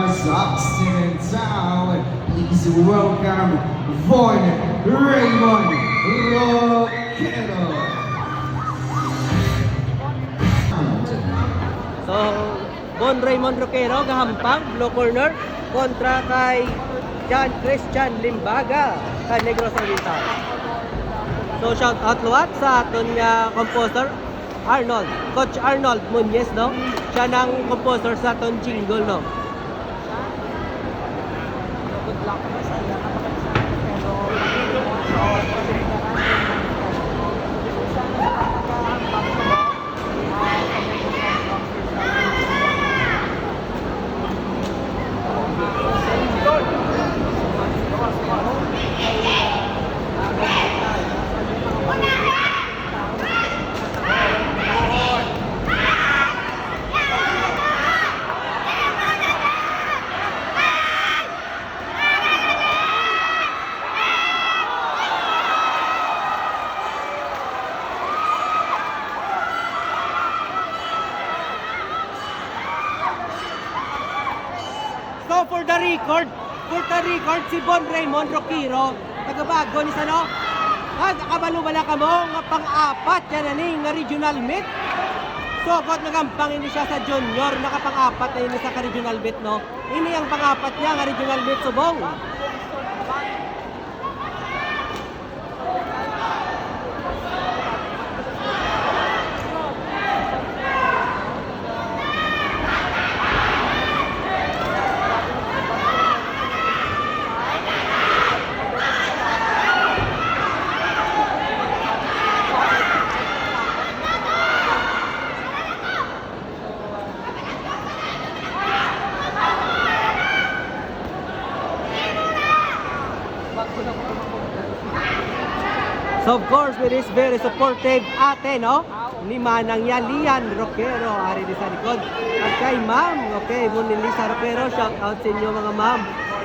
Negros Occidental. Please welcome Von Raymond Roquero. So, Von Raymond Roquero, gahampang, blue corner, kontra kay John Christian Limbaga, kay Negros Occidental. So, shout out luwat sa aton nga composer, Arnold, Coach Arnold Muñez, no? Siya nang composer sa aton jingle, no? Good luck sa iyo. So for the record, si Von Raymond Roquero, tagabago ni Sano, kabalo-bala ka mo, nga pang-apat, yan na ni, nga regional meet. So, kot nagampang ini siya sa junior, nakapang-apat na ini sa ka-regional meet, no? Ini ang pang-apat niya, nga regional meet, subong. So of course, with this very supportive ate, no? Ni Manang Yalian Roquero, ari di sa likod. At kay ma'am, okay, Muni Lisa Roquero, shout out sa inyo mga ma'am.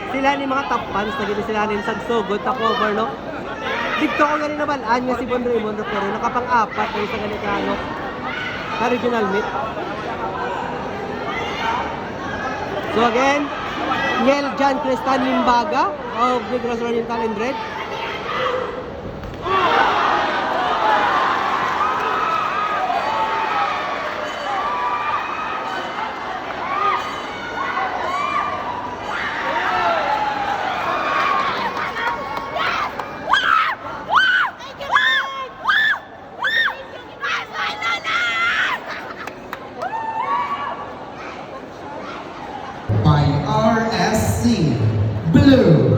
Sila ni mga top fans, naging sila ni sagsugod ta cover, no? Dito ko ganin nabalaan nga si Von Raymond Roquero, nakapang-apat na isang ganito, ano? Ka-regional meet. So again, Niel John Christian Limbaga of Negros Oriental in red. By RSC Blue.